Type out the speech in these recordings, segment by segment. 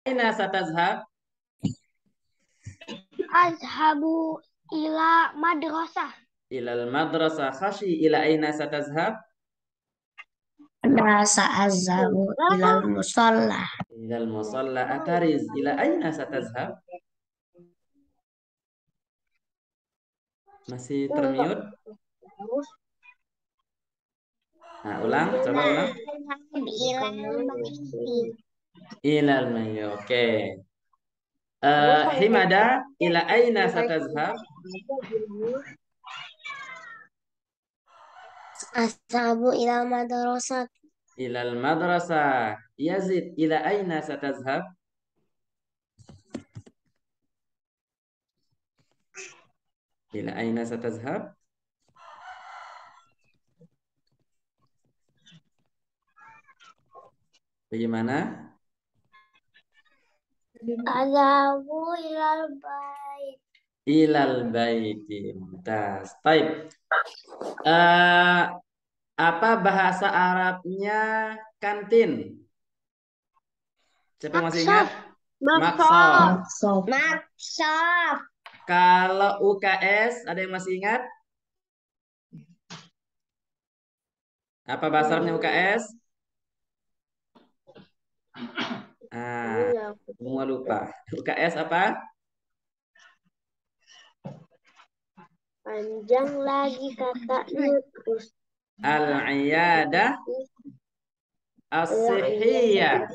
aina satazhab? Azhabu ila madrasah. Ilal madrasah. Khashi ila aina satazhab? Ana sa'azhabu ilal musalla. Ilal musalla. Atariz ila aina satazhab? Masih termute? Nah, ulang, coba ulang. Ilal baiti. Ilal mayyit. Oke. Himada ila aina satazhab? Azhabu ilal madrasah. Ilal madrasah. Yazid ila aina satazhab? Ila aina satazhab? Bagaimana? Azhabu ilal bait. Ilal baiti. Mumtaz. Baik. Eh, apa bahasa Arabnya kantin? Siapa yang masih ingat? Maksaf. Maksaf. Maksaf. Maksaf. Kalau UKS ada yang masih ingat? Apa bahasa Arabnya UKS? Semua lupa. UKS apa? Panjang lagi katanya terus. Al-iyadah as-sihiyah.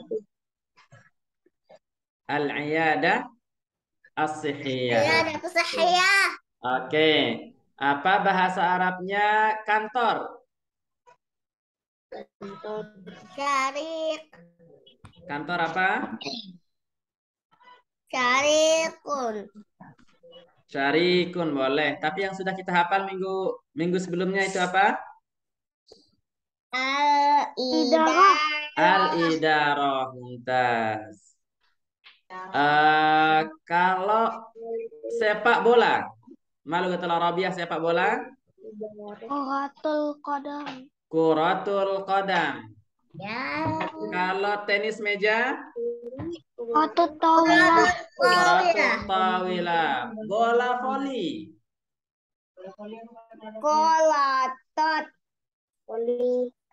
Al-iyadah as-sihiyah. Ada pesahaya. Oke. Apa bahasa Arabnya kantor? Syarik. Kantor apa? Syarikun. Syarikun boleh. Tapi yang sudah kita hafal minggu sebelumnya itu apa? Al-idarah. Al-idarah. Mumtaz. Kalau sepak bola, Lughatul Arabiyyah sepak bola, Kuratul qadam. kuratul qadam. Ya. Kalau tenis meja, Kuratul tawilah. kuratul tawilah. Bola voli, Kolatot.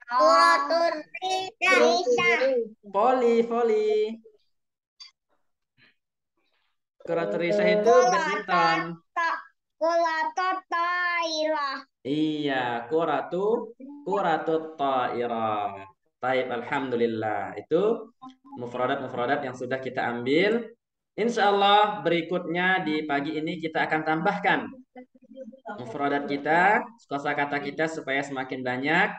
Kuratul Indonesia. voli. Kuratul risah itu badminton. Kolatot tawilah. Iya, kuratut ta'irah. Taib, alhamdulillah. Itu mufradat-mufradat yang sudah kita ambil. Insya Allah berikutnya di pagi ini kita akan tambahkan mufradat kita, kosakata kita supaya semakin banyak.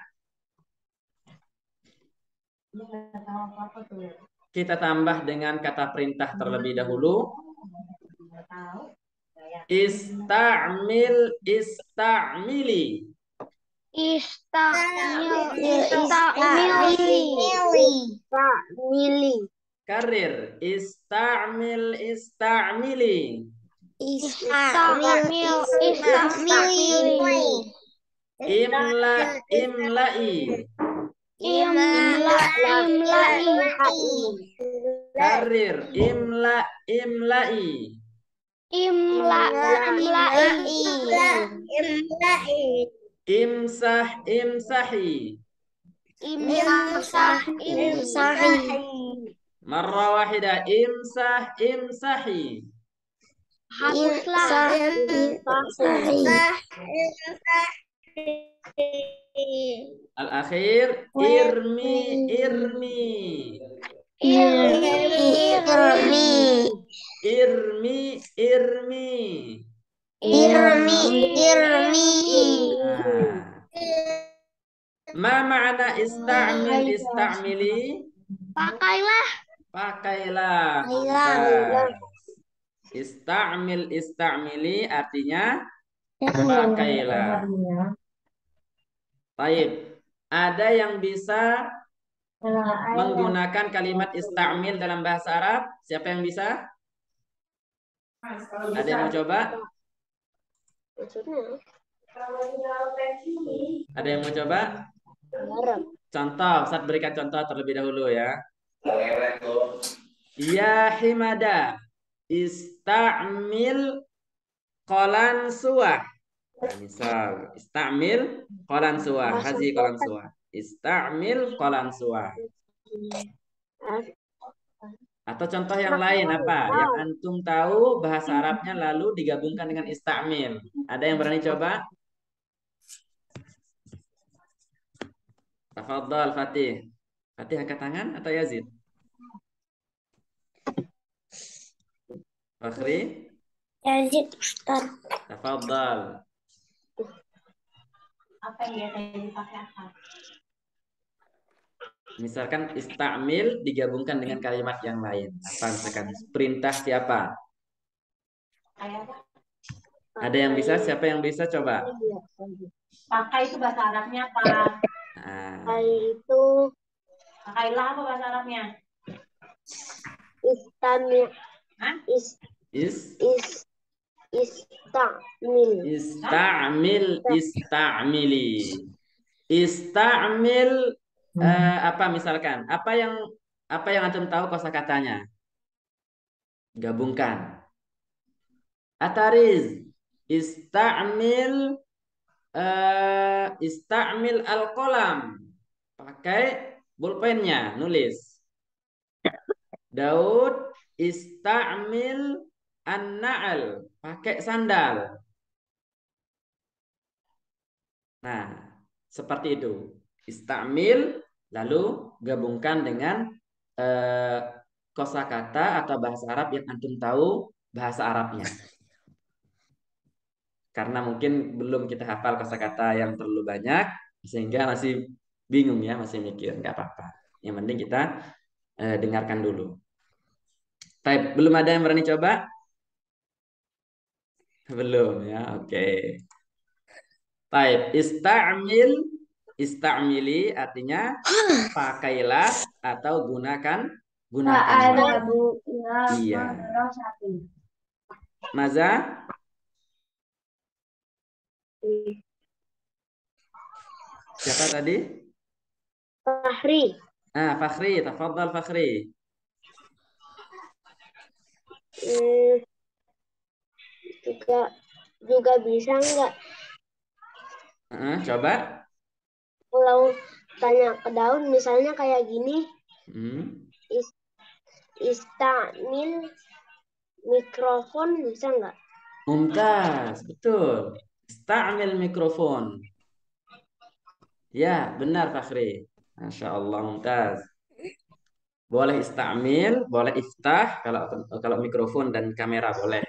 Kita tambah dengan kata perintah terlebih dahulu. Ista'mili. Istamili. Karir. Ista'mili. Imla'i. Karir. Imla'i. Imsahi. Marra wahida. Imsahi. Al-akhir. Irmi. Ma ma'ana ista'mili? Pakailah. Ista'mili artinya pakailah. Baik. Ada yang bisa menggunakan kalimat ista'mil dalam bahasa Arab? Siapa yang bisa? Ada yang mau coba? Ada yang mau coba? Contoh, Ustaz berikan contoh terlebih dahulu ya. Ya Himada, ista'mil qalan suah. Nah, misal, istamil qalan suah. Hazi qalan suah. Istamil qalan suah. Atau contoh yang lain apa? Yang antum tahu bahasa Arabnya lalu digabungkan dengan istamil. Ada yang berani coba? Tafadhal Fatih. Fatih angkat tangan atau Yazid? Fakhri? Yazid Ustaz. Tafadhal. Apa yang biasanya dipakai apa? Misalkan istamil digabungkan dengan kalimat yang lain. Apa misalkan perintah siapa? Ada yang bisa? Siapa yang bisa coba? Pakai itu bahasa Arabnya apa? Nah, Itu pakailah apa bahasa Arabnya? Istamil. is Istamil. istamili. Istamil apa misalkan? Apa yang antum tahu kosakatanya? Gabungkan. Atariz. Istamil al-qalam. Pakai pulpennya, nulis. Daud istamil an-na'al. Pakai sandal. Nah, seperti itu. Istamil lalu gabungkan dengan eh, kosakata atau bahasa Arab yang antum tahu bahasa Arabnya. Karena mungkin belum kita hafal kosakata yang terlalu banyak sehingga masih bingung ya, masih mikir, nggak apa-apa. Yang penting kita dengarkan dulu. Type, belum ada yang berani coba? Belum ya, oke. Type, istamili artinya pakailah atau gunakanlah. Bu. Iya. Maza? Siapa tadi? Fahri. Fakhri, tafadhal Fakhri. Juga bisa nggak Coba. kalau tanya ke daun misalnya kayak gini, istamil mikrofon bisa nggak? Mumtaz, betul. Istamil mikrofon. Ya, benar Fakhri. Masya Allah, mumtaz. Boleh istamil, boleh iftah. Kalau mikrofon dan kamera boleh.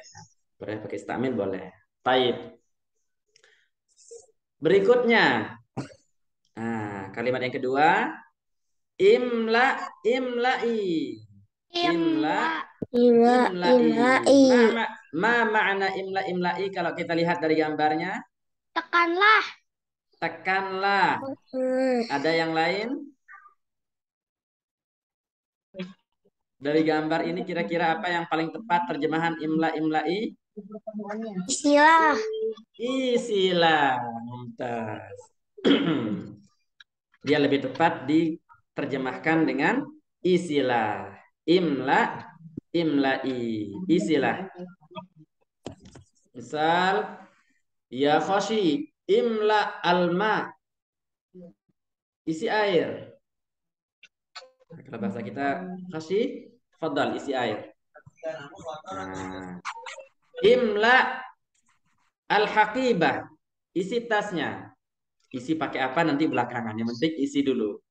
Boleh pakai istamil, boleh. Taib. Berikutnya. Kalimat yang kedua. Imla'i. Imla'i. Ma ma'na imla'i kalau kita lihat dari gambarnya? Tekanlah. Tekanlah. Ada yang lain? Dari gambar ini kira-kira apa yang paling tepat terjemahan imla'i? Istilah. Isilah. Mumtaz. Dia lebih tepat diterjemahkan dengan isilah. Imla'i. Isilah. Misal, ya khoshi, imla alma. Isi air. Nah, kalau bahasa kita khoshi, fadal isi air. Imla al-haqibah. Isi tasnya. Isi pakai apa nanti belakangan. Yang penting isi dulu.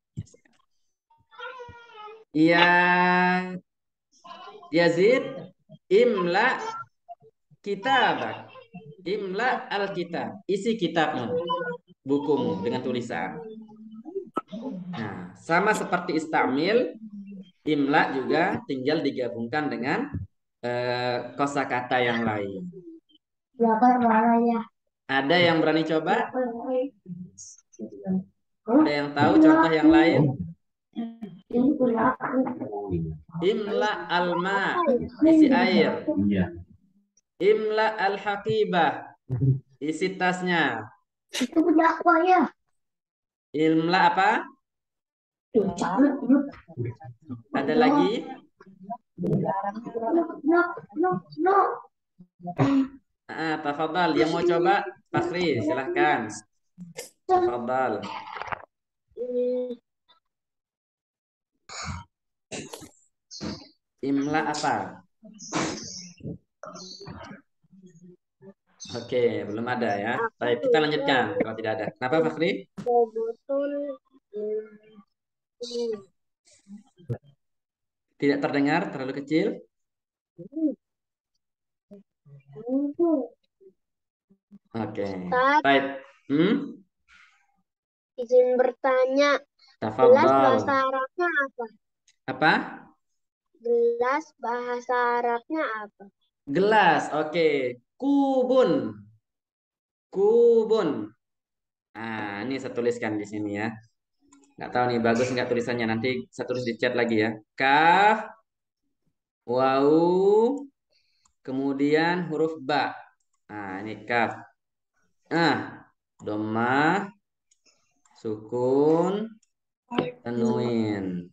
Ya Yazid, imla kitabak. Imla al-kitab. Isi kitabmu. Bukumu dengan tulisan. Nah, sama seperti istamil, imla juga tinggal digabungkan dengan kosakata yang lain. Ada yang berani coba? Ada yang tahu contoh yang lain? Imla alma, isi air. Imla al-haqibah, isi tasnya. Itu punya aku ya. Imla apa? Ada lagi? Tafadhal. Yang mau coba Fakhri, silahkan. Tafadhal. Imla apa? Oke, belum ada ya. Baik, kita lanjutkan kalau tidak ada. Kenapa Fakhri? Tidak terdengar, terlalu kecil. Oke. Baik. Izin bertanya, gelas Tafadhal. bahasa Arabnya apa? Apa? Gelas bahasa Arabnya apa? Gelas, oke. Kubun. Kubun. Nah, ini saya tuliskan di sini ya. Nggak tahu nih bagus nggak tulisannya. Nanti saya tulis di chat lagi ya. Kaf, wau, kemudian huruf ba. Nah, ini kaf. Dhammah, sukun, tanwin.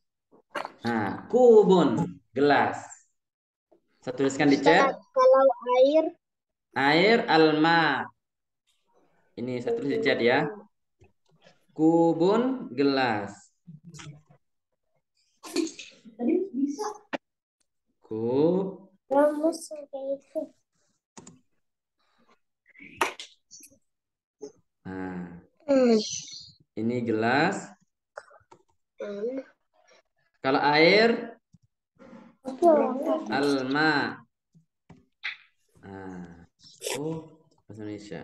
Nah, kubun, gelas. Saya tuliskan di chat. Kalau air? Air, alma. Ini saya tulis di chat ya. Kubun, gelas. Kub. Nah, ini gelas. Kalau air, alma. Nah, bahasa Indonesia.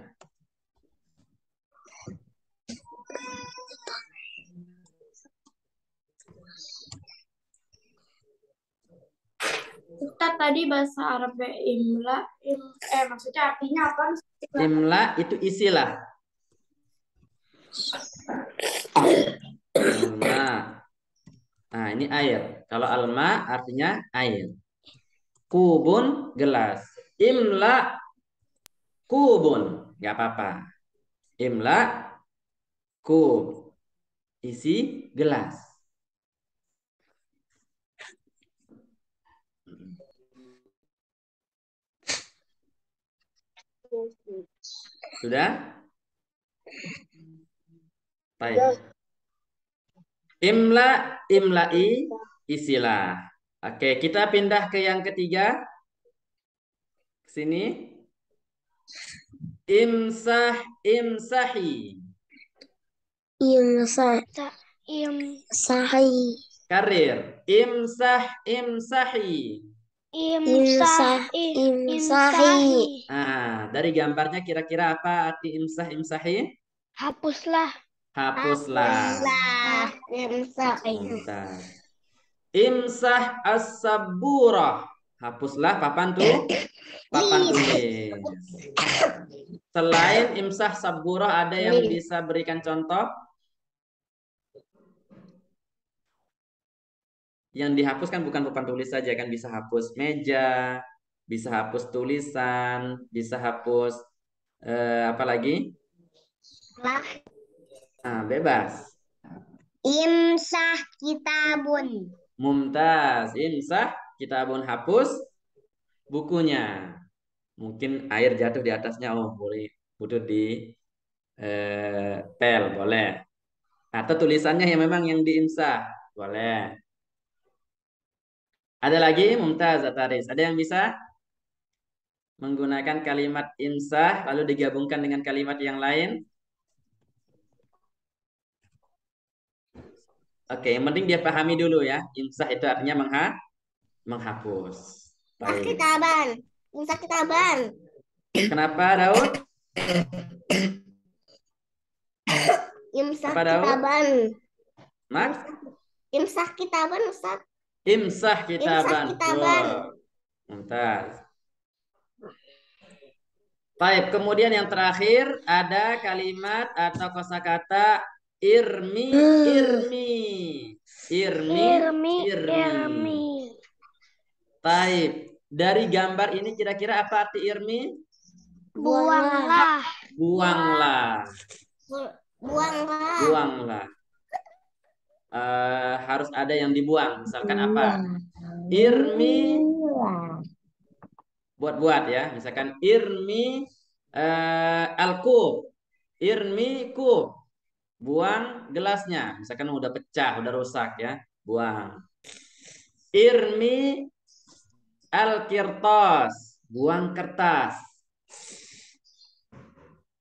Ustaz tadi bahasa Arab imla, maksudnya artinya apa? Imla itu isilah. Alma. Nah, ini air. Kalau alma artinya air. Kubun, gelas. Imla, kubun. Nggak apa-apa. Imla, kub. Isi gelas. Sudah? Baik. Imla, imla'i, isilah. Oke, kita pindah ke yang ketiga. Ke sini. Imsah, imsahi. Imsahi. Karir. Imsah, imsahi. Imsahi. Dari gambarnya kira-kira apa arti imsah, imsahi? Hapuslah. Hapuslah. Imsahi. Mantap. Imsah as-saburah. Hapuslah papan tulis. Selain imsah saburah ada yang bisa berikan contoh? Yang dihapus kan bukan papan tulis saja kan, bisa hapus meja, bisa hapus tulisan, bisa hapus apa lagi? Bebas. Imsah kitabun. Mumtaz. Imsah kitabun, hapus bukunya. Mungkin air jatuh di atasnya, boleh butuh di pel, boleh. Atau tulisannya yang memang yang diimsah, boleh. Ada lagi Mumtaz, Ataris. Ada yang bisa menggunakan kalimat imsah lalu digabungkan dengan kalimat yang lain? Oke, yang penting dia pahami dulu ya. Imsah itu artinya menghapus. Baik. Imsah kitaban. Kenapa Daud? Imsah Apa, Daud? kitaban. Mak? Imsah kitaban, Ustaz. Imsah kitaban. Imsah kitaban. Mumtaz. Baik, kemudian yang terakhir ada kalimat atau kosakata irmi, irmi. Irmi. Baik, dari gambar ini kira-kira apa arti irmi? Buanglah. Buanglah. Buanglah. Buanglah. Harus ada yang dibuang. Misalkan apa? Irmi, buat-buat ya. Misalkan irmi al-kub. Irmi kub. Buang gelasnya. Misalkan udah pecah, udah rusak ya. Buang. Irmi al-kirtas. Buang kertas.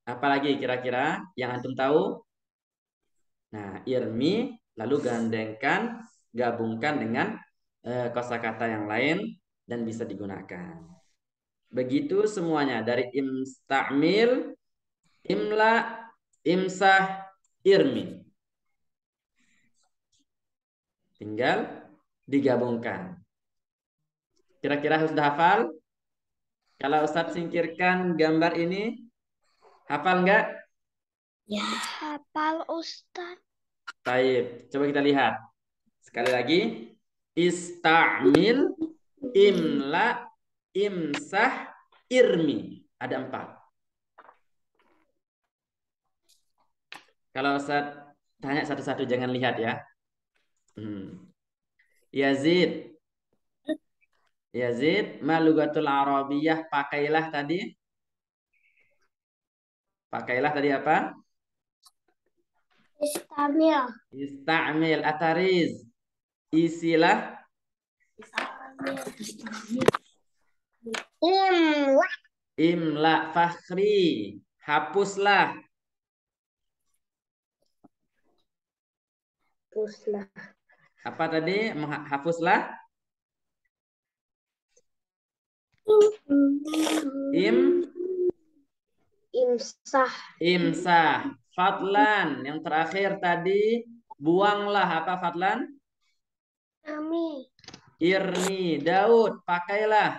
Apalagi kira-kira yang antum tahu? Nah, irmi lalu gabungkan dengan kosakata yang lain dan bisa digunakan. Begitu semuanya dari imstamil, imla, imsah, irmi. Tinggal digabungkan. Kira-kira sudah hafal? Kalau Ustadz singkirkan gambar ini, hafal nggak? Ya, hafal Ustadz. Baik, coba kita lihat. Sekali lagi. Istamil, imla, imsah, irmi. Ada 4. Kalau Ustadz tanya satu-satu, jangan lihat ya. Yazid. Yazid, ma lugatul arabiyah, pakailah tadi. Pakailah tadi apa? Istamil. Istamil, atariz. Isilah. Imla. Imla, fakhri. Hapuslah. Hapuslah. Apa tadi? Hapuslah. Imsah. Imsah. Fadlan. Yang terakhir tadi. Buanglah. Apa Fadlan? Ami. Irmi. Daud. Pakailah.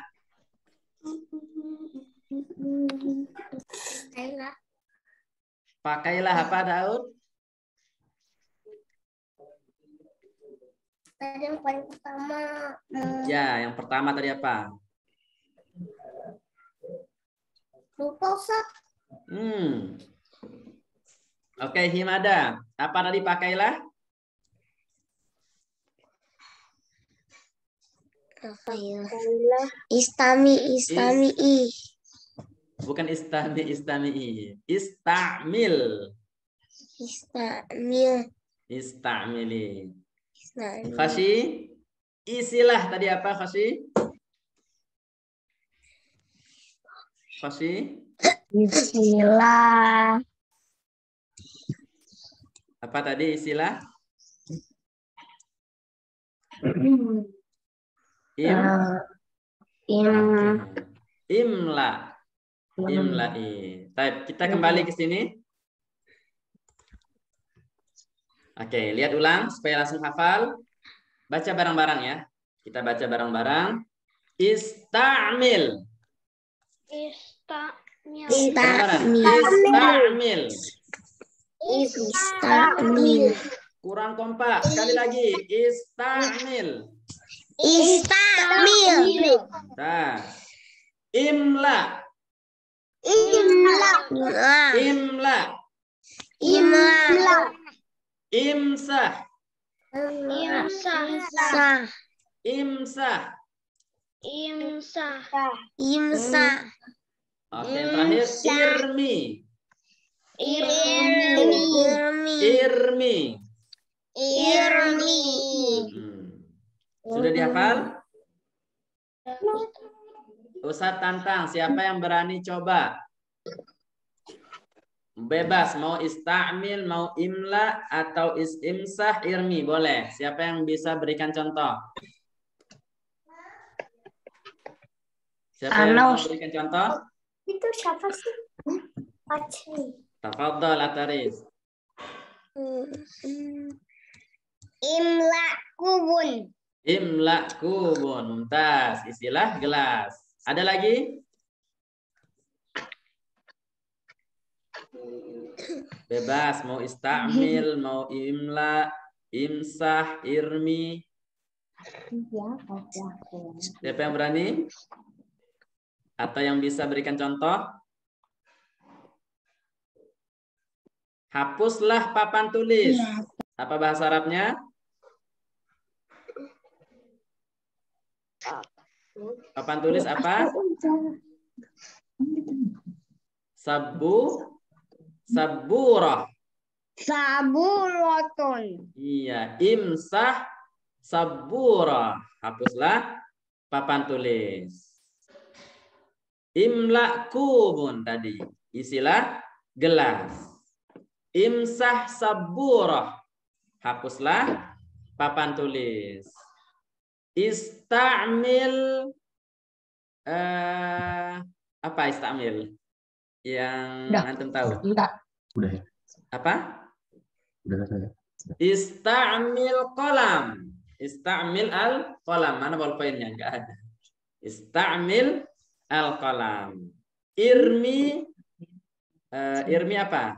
Pakailah. Pakailah apa Daud? Tadi yang paling pertama. Ya, yang pertama tadi apa? Lupa Ustaz. Oke, Himada. Apa tadi pakailah? Pakailah. Istami'i. Bukan istami'i. Istamil. Istamili. Khashi. Isilah tadi apa Khashi? Khashi. Isilah. Apa tadi isilah? Imla. Imla'i. Baik, kita kembali ke sini. Oke, lihat ulang supaya langsung hafal. Baca bareng-bareng ya. Kita baca bareng-bareng. Istamil. Istamil. Istamil. Kurang kompak. Sekali lagi. Istamil. Istamil. Nah. Imla. Imla. Imla. Imla. Imsah. Imsah. Imsah. Imsah. Oke, yang terakhir irmi. Irmi. Sudah dihafal? Ustadz tantang, siapa yang berani coba? Bebas, mau istamil, mau imla, atau imsah, irmi, boleh. Siapa yang bisa berikan contoh? Siapa yang mau berikan contoh? Itu siapa sih? Tafadhal Ataris. Imla kubun. Imla kubun. Mumtaz. Istilah gelas. Ada lagi? Bebas, mau istamil, mau imla, imsah, irmi. Siapa yang berani? Atau yang bisa berikan contoh? Hapuslah papan tulis. Apa bahasa Arabnya? Papan tulis apa? Saburah. Saburatun. Iya, imsah saburah. Hapuslah papan tulis. Imla kubun tadi. Isilah gelas. Imsah saburah. Hapuslah papan tulis. Istamil apa istamil? Yang antum tahu? Udah ya. Apa? Udah saya. Istamil kolam. Istamil al kolam. Mana bolpennya? Enggak ada. Istamil al kolam. Irmi apa?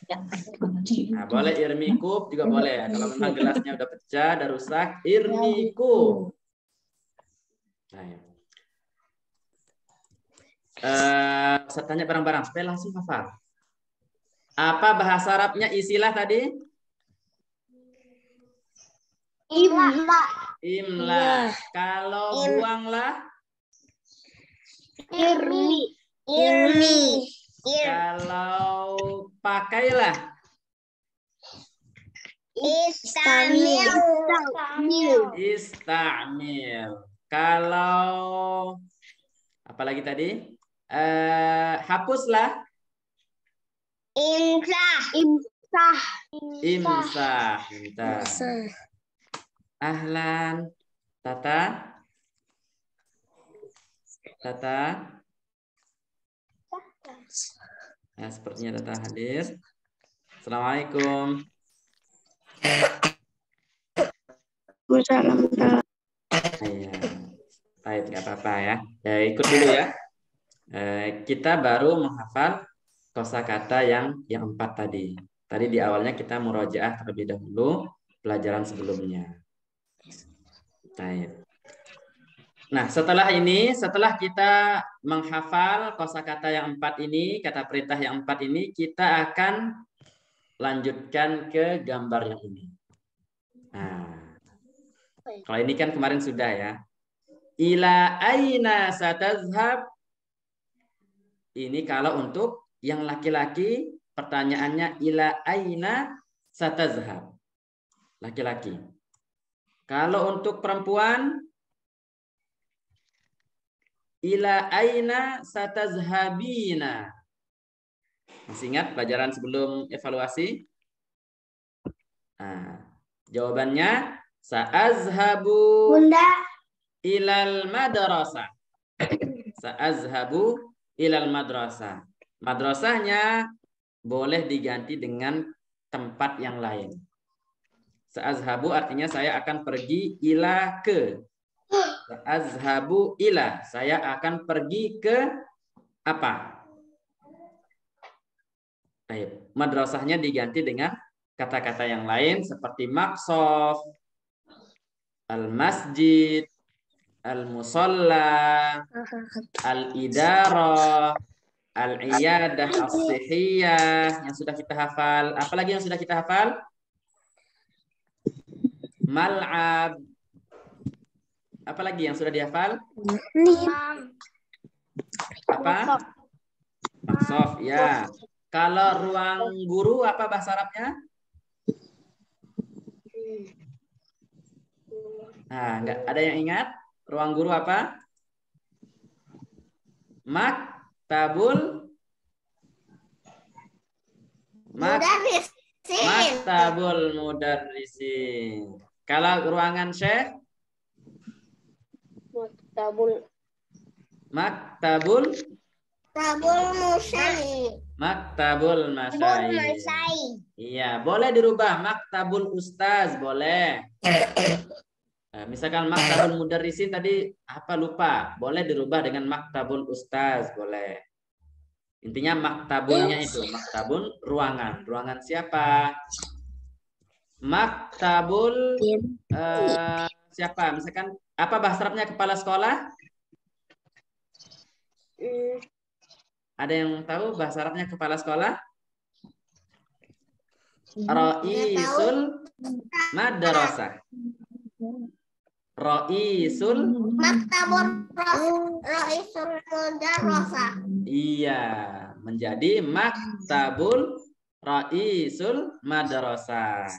Nah, boleh irmi kub juga boleh. Kalau memang gelasnya udah pecah, udah rusak, irmi kub. Nah, saya tanya barang-barang supaya langsung hafal. Apa bahasa Arabnya isilah tadi? Imla. Imla. Kalau buanglah? Irmi. Kalau pakailah? Istamil. Kalau apalagi tadi? Hapuslah? Imsah. Ahlan. Tata. Nah, sepertinya Tata hadir. Assalamualaikum. Iya. Baik, nggak apa-apa ya. Ikut dulu ya. Kita baru menghafal kosakata yang 4 tadi. Tadi di awalnya kita murojaah terlebih dahulu pelajaran sebelumnya. Baik. Nah, setelah kita menghafal kosakata yang 4 ini, kata perintah yang 4 ini, kita akan lanjutkan ke gambar yang ini. Nah, kalau ini kan kemarin sudah ya. Ila aina satazhab. Ini kalau untuk yang laki-laki pertanyaannya ila aina satazhab. Laki-laki. Kalau untuk perempuan ila aina satazhabina. Masih ingat pelajaran sebelum evaluasi? Nah, jawabannya sa'azhabu ilal madrasah. Sa'azhabu ilal madrasah. Madrasahnya boleh diganti dengan tempat yang lain. Sa'azhabu artinya saya akan pergi ila ke. Sa'azhabu ila, saya akan pergi ke apa? Baik. Madrasahnya diganti dengan kata-kata yang lain seperti maqsaf, al-masjid, al-musalla, al-idarah, al-iyadah, as-sihiyah yang sudah kita hafal. Apalagi yang sudah kita hafal? Mal'ab. Apalagi yang sudah dihafal? Apa? Maqsaf, ya. Kalau ruang guru apa bahasa Arabnya? Nah, enggak ada yang ingat? Ruang guru apa? Maktabul mudarrisin. Kalau ruangan Syekh? Maktabul masyayikh. Iya, boleh dirubah maktabul ustaz, boleh. Misalkan maktabul mudarrisin tadi apa lupa, boleh dirubah dengan maktabul ustaz, boleh. Intinya maktabulnya itu, maktabul ruangan. Ruangan siapa? Maktabul siapa? Misalkan apa bahasa Arabnya kepala sekolah? Ada yang tahu bahasa Arabnya kepala sekolah? Ra'isul madrasah. Ra'isul. Maktabul Ra'isul Madrasah. Iya, menjadi maktabul ra'isul madrasah.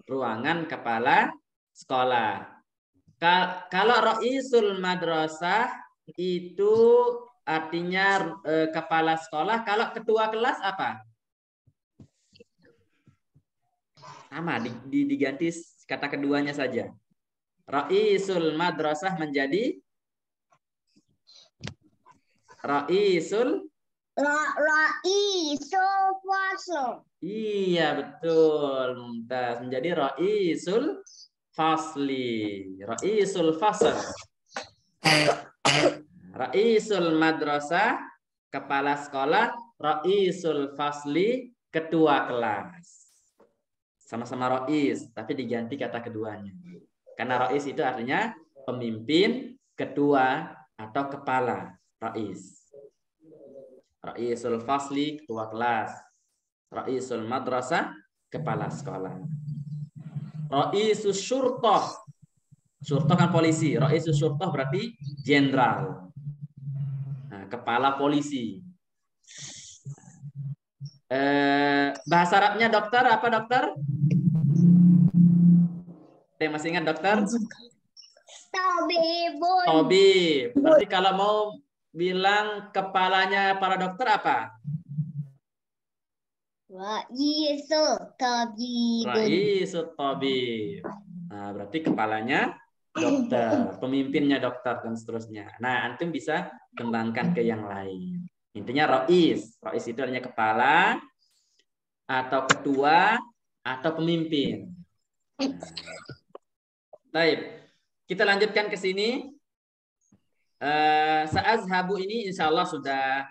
Ruangan kepala sekolah. Kalau ra'isul madrasah itu artinya kepala sekolah. Kalau ketua kelas apa? Sama, diganti kata keduanya saja. Ra'isul madrasah menjadi Ra'isul Fasl. Iya, betul. Mumtaz. Menjadi Ra'isul Fasli. Ra'isul Fasl. Ra'isul Madrasah, kepala sekolah. Ra'isul Fasli, ketua kelas. Sama-sama Ra'is, tapi diganti kata keduanya. Karena Ra'is itu artinya pemimpin, ketua, atau kepala. Ra'is. Ra'isul Fasli, ketua kelas. Ra'isul Madrasah, kepala sekolah. Ra'isul Syurtah. Syurtah kan polisi. Ra'isul Syurtah berarti jenderal. Nah, kepala polisi. Bahasa Arabnya dokter apa dokter? Ada yang masih ingat dokter? Tabibun. Tabib. Berarti kalau mau bilang kepalanya para dokter apa? Ra'isul Tabibun. Ra'isul Tabib. Nah, berarti kepalanya dokter, pemimpinnya dokter dan seterusnya. Nah, antum bisa kembangkan ke yang lain. Intinya Ra'is. Ra'is itu artinya kepala atau ketua atau pemimpin. Baik. Kita lanjutkan ke sini. Sa'azhabu ini insya Allah sudah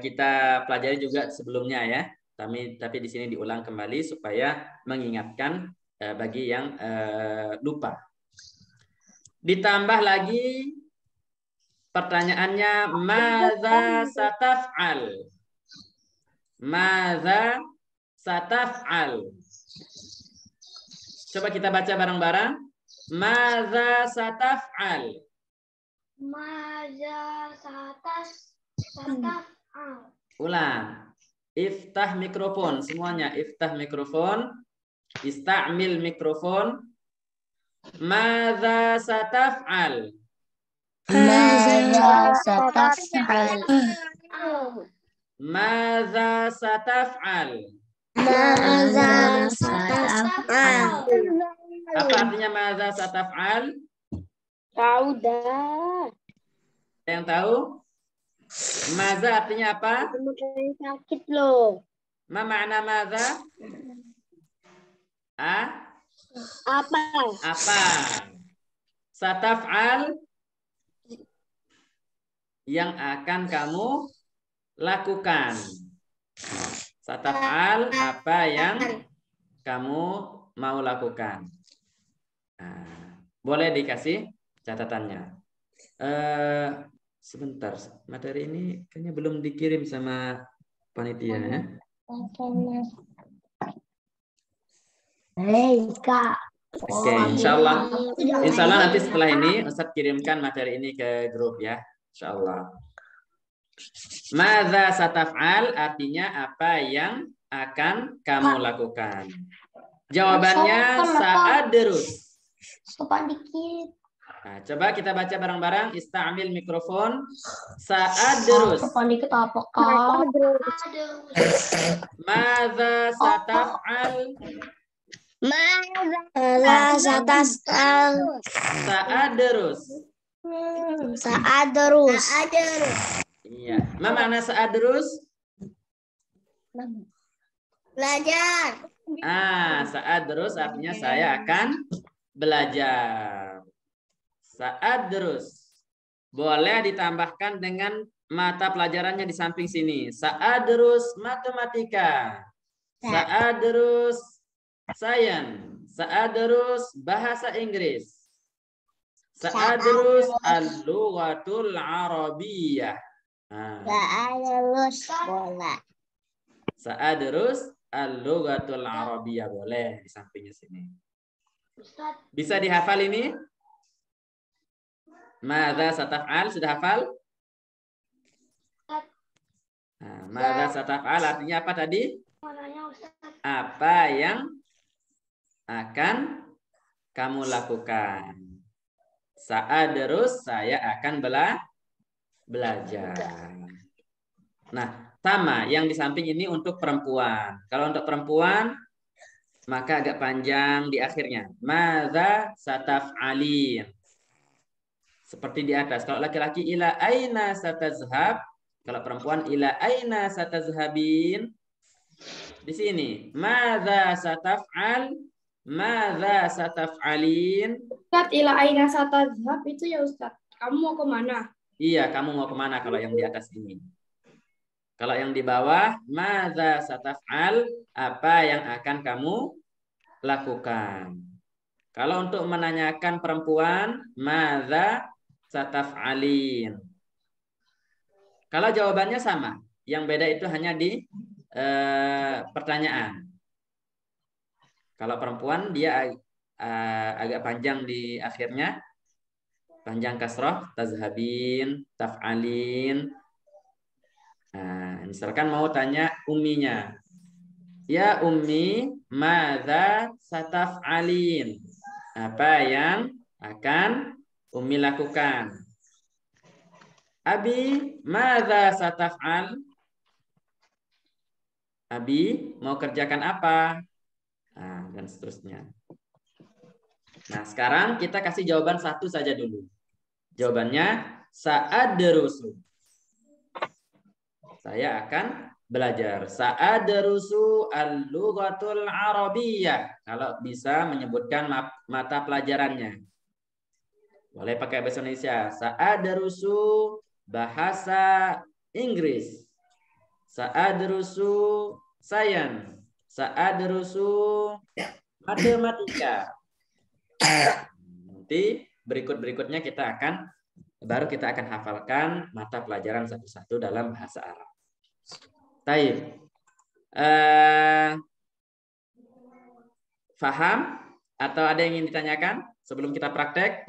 kita pelajari juga sebelumnya ya. Tapi di sini diulang kembali supaya mengingatkan bagi yang lupa. Ditambah lagi pertanyaannya, madza sataf'al? Madza sataf'al? Coba kita baca bareng-bareng. Madza sataf'al? Madza sataf'al? Ulang. Iftah mikrofon semuanya. Iftah mikrofon. Istamil mikrofon. Madza sataf'al? Madza sataf'al? Madza sataf'al? Madza sataf'al? Apa artinya madza sataf'al? Tahu dah. Ada yang tahu? Madza artinya apa? Sakit loh. Ma makna madza? Apa? Apa? Sataf'al yang akan kamu lakukan. Sataf'al apa yang kamu mau lakukan. Nah, boleh dikasih catatannya. Sebentar, materi ini kayaknya belum dikirim sama panitia ya. Hei, Kak. Oke, insya Allah nanti setelah ini Ustadz kirimkan materi ini ke grup ya. Insya Allah. Madza sataf'al artinya apa yang akan kamu lakukan. Jawabannya sa'adrus. Sopan dikit. Nah, coba kita baca bareng-bareng. Istamil mikrofon. Sa'adrus. Sopan dikit apa, Kak? Madza sataf'al? Madza sataf'al? Sa'adrus. Sa'adrus. Iya. Ma makna sa'adrus? Belajar. Sa'adrus artinya saya akan belajar. Sa'adrus. Boleh ditambahkan dengan mata pelajarannya di samping sini. Sa'adrus matematika. Sa'adrus sains. Sa'adrus bahasa Inggris. Sa'adrus al-lughatul arabiyyah. Sa'adrus bola. Sa'adrus al-lughatul arabiyyah. Boleh di sampingnya sini. Bisa dihafal ini? Madza sataf'al? Sudah hafal? Nah, madza sataf'al artinya apa tadi? Apa yang akan kamu lakukan? Sa'adrus, saya akan belajar. Nah, sama yang di samping ini untuk perempuan. Kalau untuk perempuan, maka agak panjang di akhirnya. Madza sataf'alin? Seperti di atas. Kalau laki-laki ila aina satazhab, kalau perempuan ila aina satazhabin. Di sini, madza sataf'al? Madza sataf'alin? Ustaz, ila aina satazhab itu ya Ustaz. Kamu mau kemana? Iya, kamu mau kemana kalau yang di atas ini? Kalau yang di bawah, madza sataf'al? Apa yang akan kamu lakukan? Kalau untuk menanyakan perempuan, madza sataf'alin? Kalau jawabannya sama, yang beda itu hanya di pertanyaan. Kalau perempuan dia agak panjang di akhirnya, panjang kasroh, tazhabin, taf'alin. Nah, misalkan mau tanya umminya, ya ummi, madza sataf'alin? Apa yang akan ummi lakukan? Abi, madza sataf'al? Abi, mau kerjakan apa? Nah, dan seterusnya. Nah, sekarang kita kasih jawaban satu saja dulu. Jawabannya, sa'adrusu. Saya akan belajar. Sa'adrusu al-lughatul arabiyyah. Kalau bisa menyebutkan mata pelajarannya. Boleh pakai bahasa Indonesia. Sa'adrusu bahasa Inggris. Sa'adrusu sains. Sa'adrusu matematika. Nanti berikutnya baru kita akan hafalkan mata pelajaran satu-satu dalam bahasa Arab. Taib. Faham? Atau ada yang ingin ditanyakan sebelum kita praktek?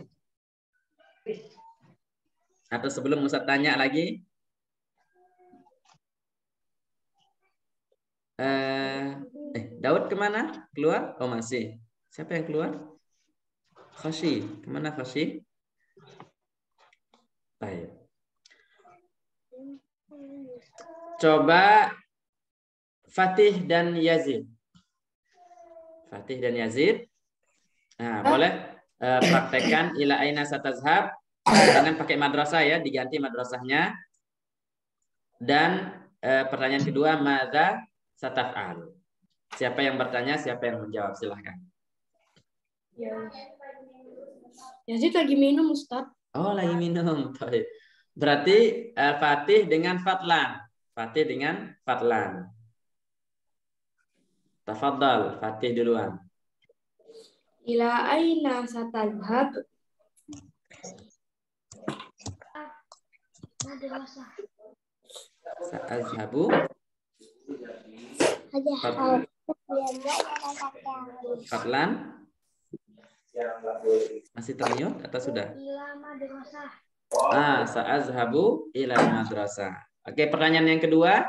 Atau sebelum Ustaz tanya lagi? Daud kemana? Keluar? Oh masih. Siapa yang keluar? Khashi. Kemana Khashi? Baik. Coba Fatih dan Yazid. Fatih dan Yazid. Nah, boleh praktekkan ila aina satazhab dengan pakai madrasah ya, diganti madrasahnya. Dan pertanyaan kedua, madza sataf'al? Siapa yang bertanya, siapa yang menjawab? Silahkan. Yazid lagi minum Ustaz. Oh, lagi minum. Berarti Fatih dengan Fatlan. Fatih dengan Fatlan. Tafadhal, Fatih duluan. Ila aina satazhab? Sa'azhabu. Fatlan. Masih termute atau sudah? Sa'azhabu ila madrasah. Oke, pertanyaan yang kedua.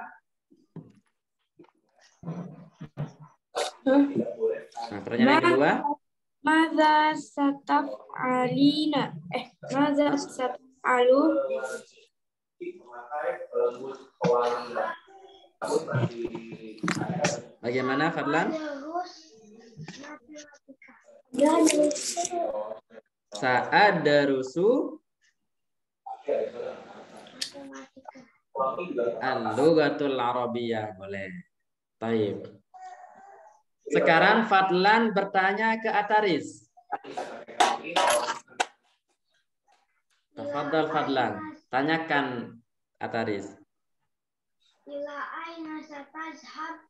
Nah, pertanyaan yang kedua. Madza sataf'alina? Madza sataf'alu? Bagaimana Fadlan? Sa'adarusu al-lughatul arabiyyah. Boleh. Baik. Sekarang Fadlan bertanya ke Ataris. Tafadhal Fadlan, tanyakan Ataris. Ila aina satazhab?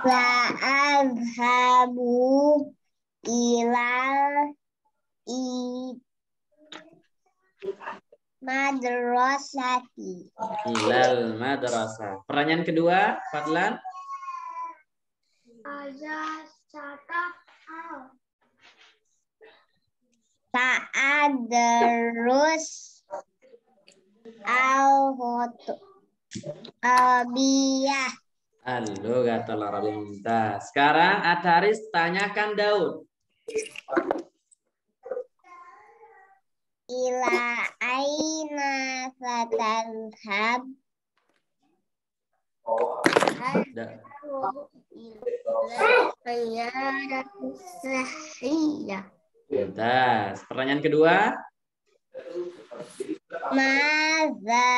Sa'adhabu ilal madrasati. Ilal madrasah. Pertanyaan kedua, Fadlan. Madza sataf'al? Ta'adrus al-Arabiyah. Al-lughatul arabiyyah. Sekarang Ataris tanyakan Daud. Ila aina satadhhab? Da- Mumtaz. Pertanyaan kedua. Maza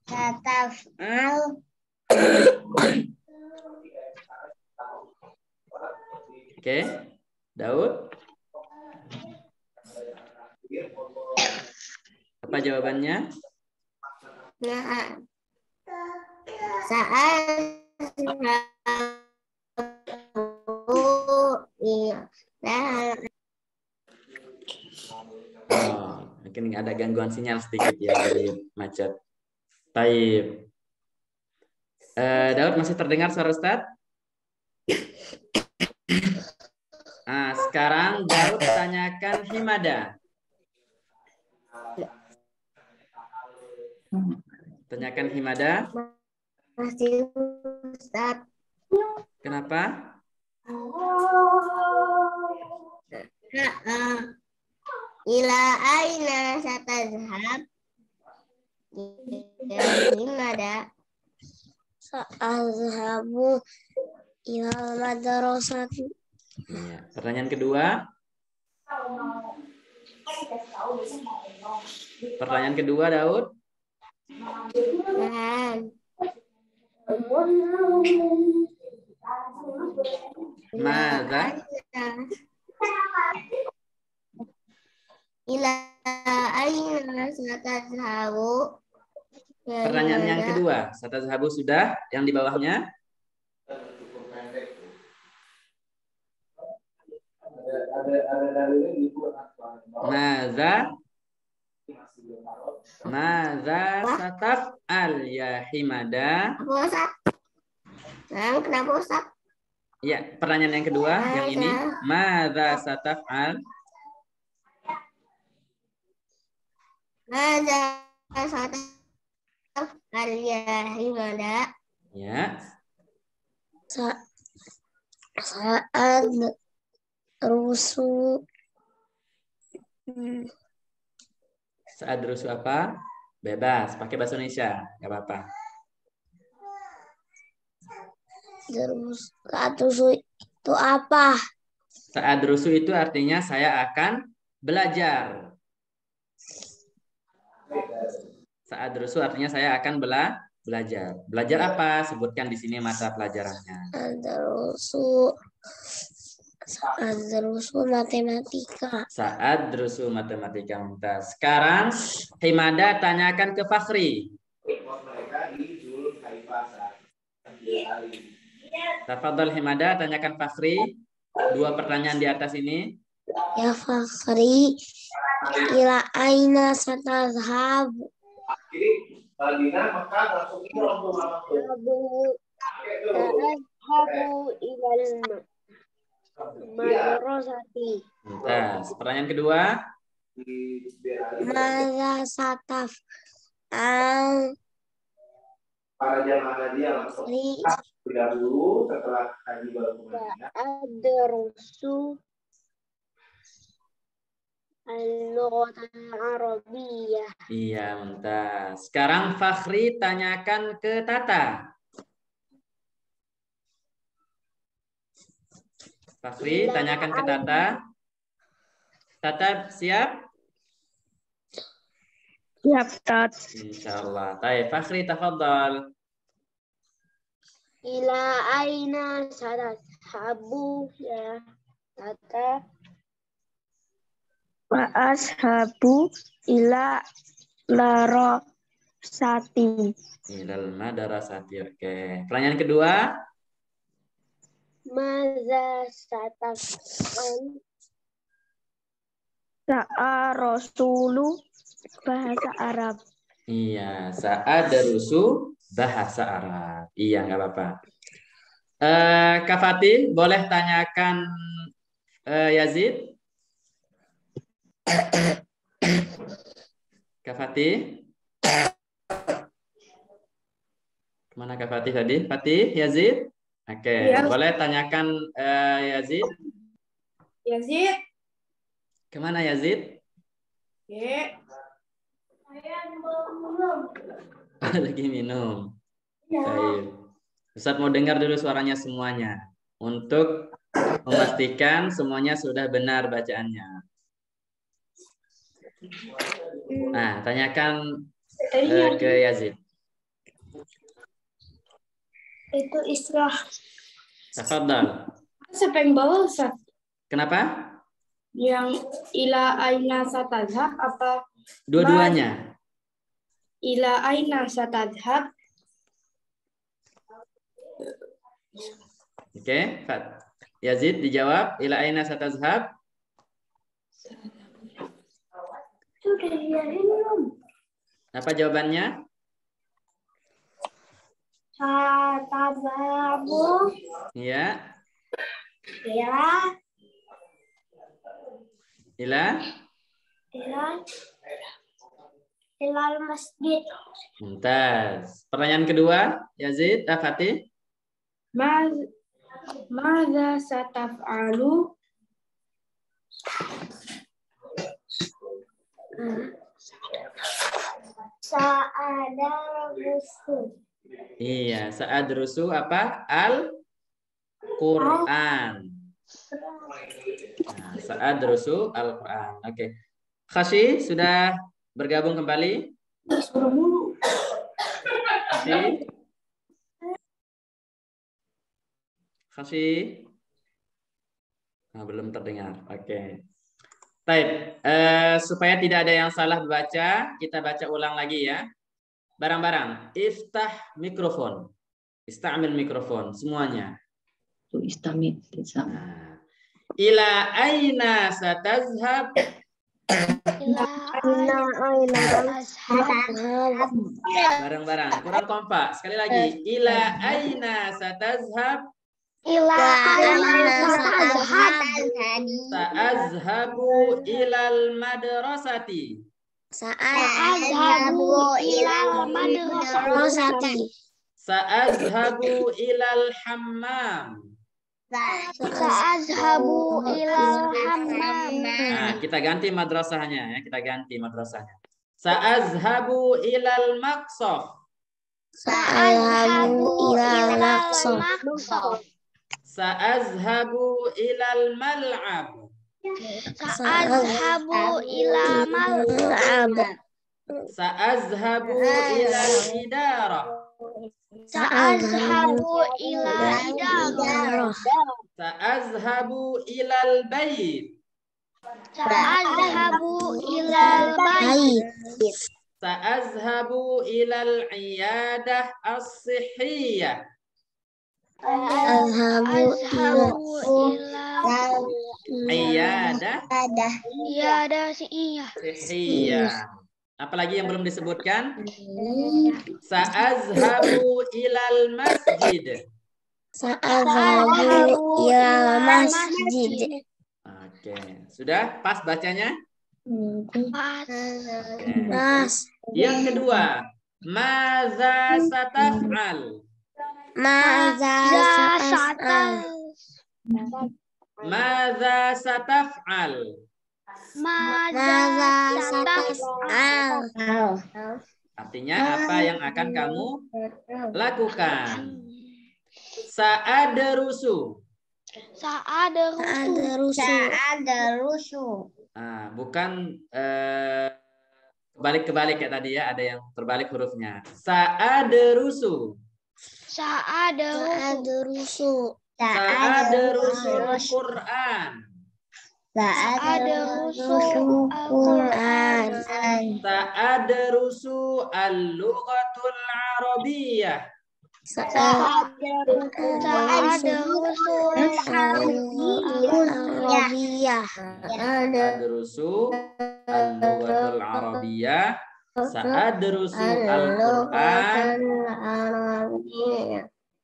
sataf'al? Oke. Daud. Apa jawabannya? Nah, Oh, mungkin ada gangguan sinyal sedikit ya dari macet. Taib. Daud masih terdengar suara Ustaz? Nah, sekarang Daud tanyakan Himada. Tanyakan Himada. masih Ustaz. Kenapa? Ila aina satadhhab? Gimana? Sa'azhabu ila madrasati. Iya. Pertanyaan kedua. Pertanyaan kedua, Daud. Maza? Ila aina satadhhabu? Pertanyaan yang kedua. Satadhhabu sudah, yang di bawahnya. Maza? Maza sataf'al ya Himada? Kenapa Ustaz? Ya, pertanyaan yang kedua, yang ini. Maza sataf'al? Maza sataf'al ya Himada? Ya. Saat rusuh. Saat rusuh apa? Bebas, pakai bahasa Indonesia, nggak apa-apa. Saat rusuh itu apa? Saat rusuh itu artinya saya akan belajar. Saat rusuh artinya saya akan belajar. Belajar apa? Sebutkan di sini mata pelajarannya. Saat rusuh matematika. Saat rusuh matematika. Mumtaz. Sekarang Himada tanyakan ke Fakhri. Tafadhol Himada tanyakan Fakhri. 2 pertanyaan di atas ini. Ya Fakhri, ila aina satadhhab? Tadhhabu ilal madrasati. Mumtaz. Pertanyaan kedua. Maza sataf'al? Para jamaah haji yang masuk dahulu setelah haji baru kemudian Adrusu al-lughatul arabiyyah. Iya, Mumtaz. Sekarang Fakhri tanyakan ke Tata. Fakhri tanyakan ke Tata. Tata siap? Siap, Tat. Insyaallah. Baik, Fakhri tafadhal. Ila aina satadhhabu ya Tata? Wa ashabu ila larasati. Ilal madrasati. Oke. Pertanyaan kedua. Maza sataf'al? Sa'a rasulu bahasa Arab. Iya, saat darusu bahasa Arab. Iya, nggak apa-apa. Kak Fatin, boleh tanyakan Yazid? Kak Fatih? Kemana Kak Fatih tadi? Fatih, Yazid? Oke, Ya. boleh tanyakan Yazid? Yazid. Kemana Yazid? Lagi minum. Baik. Ustaz mau dengar dulu suaranya semuanya untuk memastikan semuanya sudah benar bacaannya. Nah, tanyakan ke Yazid. Itu istilah. Tafadhal. Siapa yang bawa Ustaz? Kenapa? Yang ila aina satadhab apa? Dua-duanya. Ila aina satadhab. Oke, Yazid dijawab. Ila aina satazhab? Sudah belum? Apa jawabannya? Satadhabu Iya. ila ilal masjid. Mumtaz. Pertanyaan kedua, Yazid, Fatih. Madza sataf'alu? Sa'adarusu. Iya, sa'adrusu apa? Al-Qur'an. Nah, sa'adrusu Al-Qur'an. Oke. Khashi sudah bergabung kembali? Khashi? Nah, belum terdengar. Oke. Baik, supaya tidak ada yang salah baca, kita baca ulang lagi ya. Barang-barang, iftah mikrofon. Istamil mikrofon semuanya. Istamil. Nah. Ila aina satazhab? Barang-barang, kurang kompak. Sekali lagi, ila aina satazhab? Ila aina satazhab? Sa'azhabu ilal madrasati. Sa'azhabu ilal madrasati. Sa'azhabu ilal hammam. Sa'azhabu ilal hammam. Nah, kita ganti madrasahnya ya, kita ganti madrasahnya. Sa'azhabu ilal maqsaf. Sa'azhabu ilal maqsaf. Sa'azhabu ilal mal'ab. Sa'azhabu ilal mal'ab. Sa'azhabu ilal idarah. Sa'azhabu ilal idarah. Sa'azhabu ilal bait. Sa'azhabu ilal bait. Sa'azhabu ilal iyadah as-sihhiyah. Sa'azhabu ilal Iyadah sihhiyah. Apalagi yang belum disebutkan? Sa'azhabu ilal masjid. Sa'azhabu ilal masjid. Oke, sudah pas bacanya? Pas. Yang kedua, maza sataf'al. Maza sataf'al. Maza sataf'al. Maza sataf'al. Artinya apa yang akan kamu lakukan? Sa'adrusu. Sa'adrusu. Nah, bukan kebalik-kebalik kayak tadi ya, ada yang terbalik hurufnya. Sa'adrusu. Sa'adrusu. Sa'adrusul Qur'an. Sa'adrusu Al-Qur'an. Sa'adrusu al-lughatul arabiyyah. Sa'adrusu al-arabiyyah. Sa'adrusu al-lughatul arabiyyah. Sa'adrusu al-Qur'an.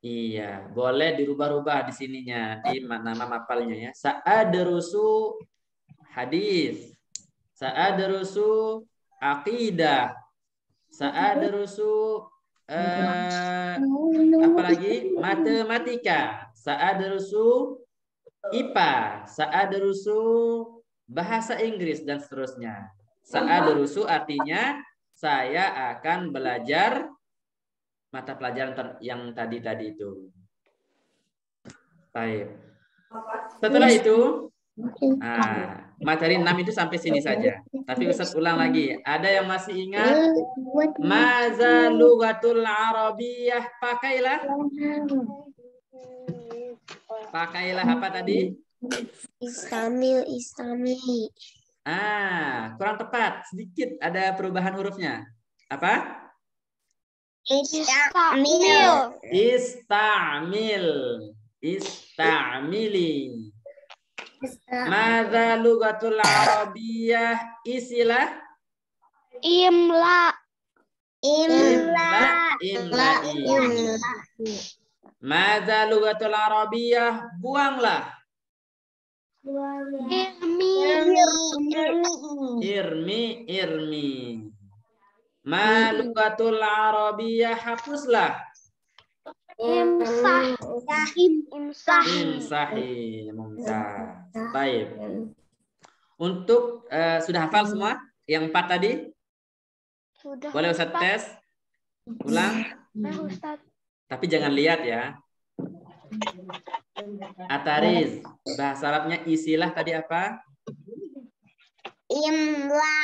Iya, boleh dirubah-rubah di sininya, di nama mapalnya ya. Sa'adrusu hadis. Sa'adrusu aqidah. Sa'adrusu apalagi matematika. Sa'adrusu IPA. Sa'adrusu bahasa Inggris dan seterusnya. Sa'adrusu artinya saya akan belajar mata pelajaran yang tadi itu. Baik. Setelah itu, materi 6 itu sampai sini saja. Tapi Ustaz ulang lagi. Ada yang masih ingat? Maza lughatul Arabiyyah, pakailah. Pakailah apa tadi? Istamil. Kurang tepat. Sedikit ada perubahan hurufnya. Apa? Istamili. Madza lughatul Arabiyyah, isilah. Imla'i. Madza lughatul Arabiyyah, buanglah. Irmi. Ma lughatul Arabiyyah, hapuslah. Imsahi. Mumtaz. Baik. Untuk sudah hafal semua yang 4 tadi? Sudah. Boleh Ustaz tes? Ulang? Tapi jangan lihat ya. Atariz. Bahasa Arabnya isilah tadi apa? Imla.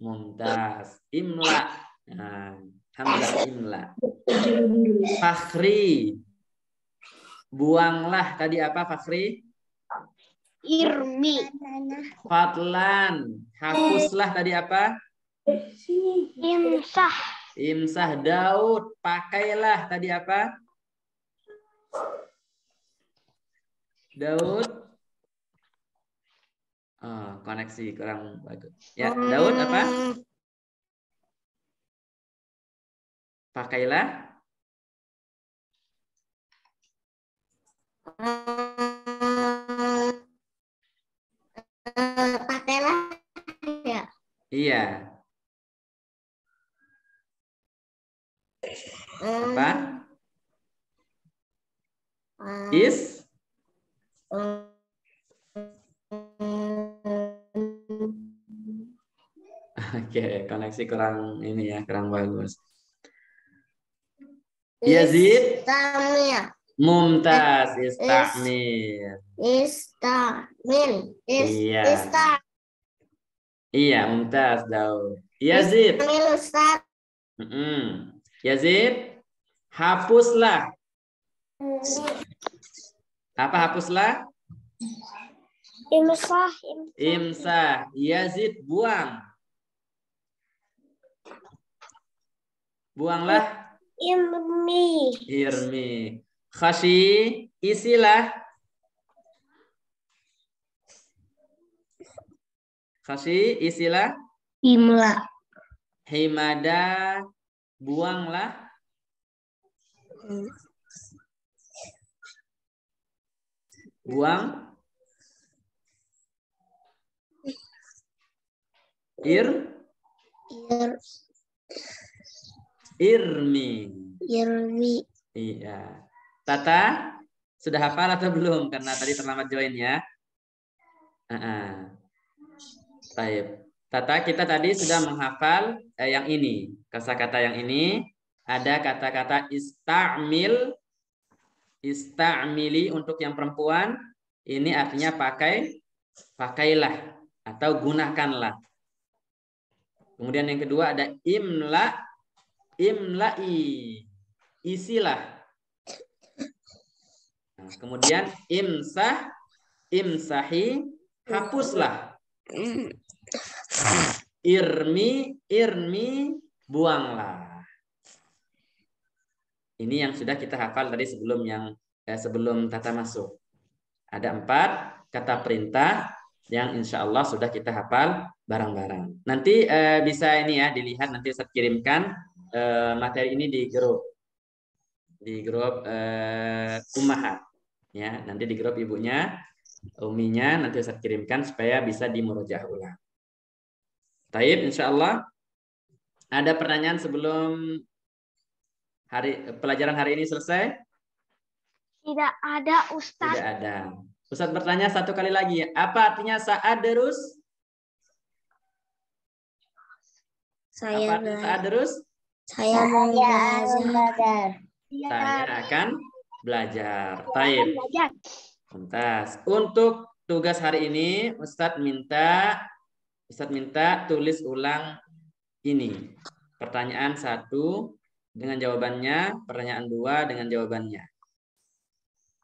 Mumtaz. Imla. Hamzah imla. Fakhri. Buanglah tadi apa Fakhri? Irmi. Fadlan. Hapuslah tadi apa? Imsah. Daud. Pakailah tadi apa? Daud. Koneksi kurang bagus. Ya, Daud apa? Pakailah. Ya. Iya. Apa? Is? Oke, koneksi kurang ini ya, kurang bagus. Yazid. Mumtaz. Istamil. Iya. Iya, Mumtaz Daud. Yazid. Yazid, hapuslah. Apa hapuslah? Imsah. Yazid, buang. Buanglah. Irmi. Khashi, isilah. Khashi, isilah. Imla. Himada, buanglah. Buang. Irmi. Iya. Tata, sudah hafal atau belum? Karena tadi terlambat join ya. Baik. Tata, kita tadi sudah menghafal yang ini. Kosakata yang ini. Ada kata-kata istamil. Istamili untuk yang perempuan. Ini artinya pakailah. Atau gunakanlah. Kemudian yang kedua ada imla'i. Isilah. Nah, kemudian imsahi, hapuslah. Irmi, buanglah. Ini yang sudah kita hafal tadi sebelum tata masuk. Ada 4 kata perintah yang insya Allah sudah kita hafal bareng-bareng. Nanti bisa ini ya dilihat, nanti saya kirimkan materi ini di grup. di grup Ummahat. Ya, nanti di grup ibunya, uminya nanti Ustaz kirimkan supaya bisa dimurojaah ulang. Taib, insyaallah. Ada pertanyaan sebelum pelajaran hari ini selesai? Tidak ada, Ustaz. Tidak ada. Ustaz bertanya satu kali lagi. Apa artinya sa'adrus? Apa artinya sa'adrus? Saya mau belajar. Saya akan belajar. Taib. Tuntas. Untuk tugas hari ini, Ustadz minta tulis ulang ini. Pertanyaan 1 dengan jawabannya, pertanyaan 2 dengan jawabannya.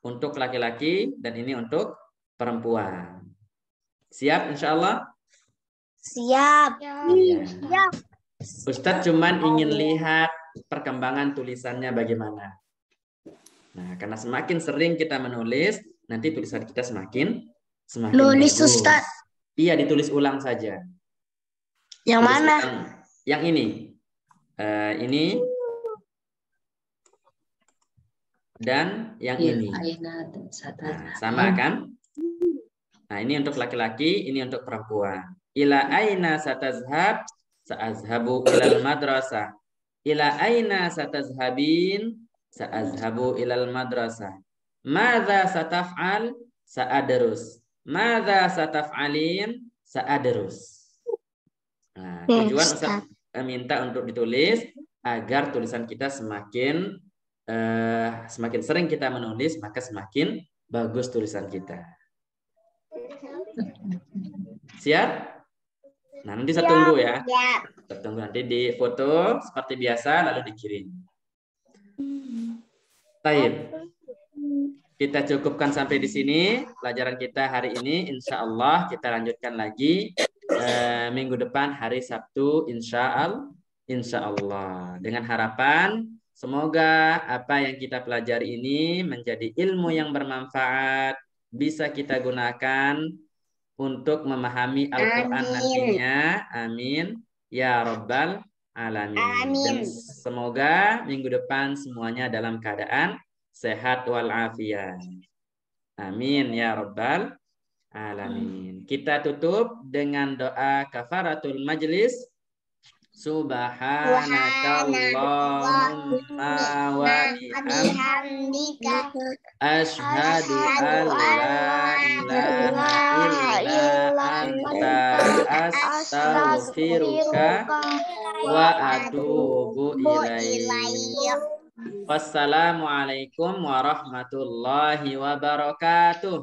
Untuk laki-laki dan ini untuk perempuan. Siap insya Allah? Siap. Ya. Ustadz cuman ingin lihat perkembangan tulisannya bagaimana. Nah, karena semakin sering kita menulis, nanti tulisan kita semakin Nulis, bagus. Ustadz. Iya, ditulis ulang saja. Yang Tulis mana? ulang. Yang ini. Ini. Dan yang ini. Nah, sama kan? Nah, ini untuk laki-laki, ini untuk perempuan. Ila aina satazhab? Sa'azhabu ilal madrasah. Ila aina satazhabin? Sa'azhabu ilal madrasah. Madza sataf'al? Sa'adrus. Madza sataf'alin? Sa'adrus. Nah, tujuan Ustaz minta untuk ditulis agar tulisan kita semakin sering kita menulis, maka semakin bagus tulisan kita. Siap? Nah, nanti saya tunggu ya. Saya tunggu nanti di foto seperti biasa lalu dikirim. Baik. Kita cukupkan sampai di sini pelajaran kita hari ini. Insya Allah kita lanjutkan lagi minggu depan hari Sabtu. Insya Allah. Dengan harapan semoga apa yang kita pelajari ini menjadi ilmu yang bermanfaat, bisa kita gunakan untuk memahami Al-Quran nantinya. Amin. Ya Rabbal Alamin. Dan semoga minggu depan semuanya dalam keadaan sehat walafiat. Amin. Ya Rabbal Alamin. Kita tutup dengan doa kafaratul majlis. Subhanakallahumma wa bihamdika asyhadu an la ilaha illa anta astaghfiruka wa atubu ilaik. Wassalamualaikum warahmatullahi wabarakatuh.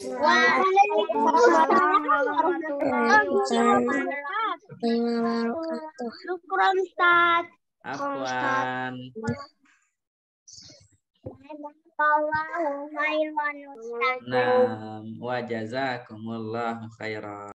Waalaikumsalam warahmatullahi wabarakatuh. Syukran, Ustaz. Afwan. Nah, wa jazakumullahu khairan.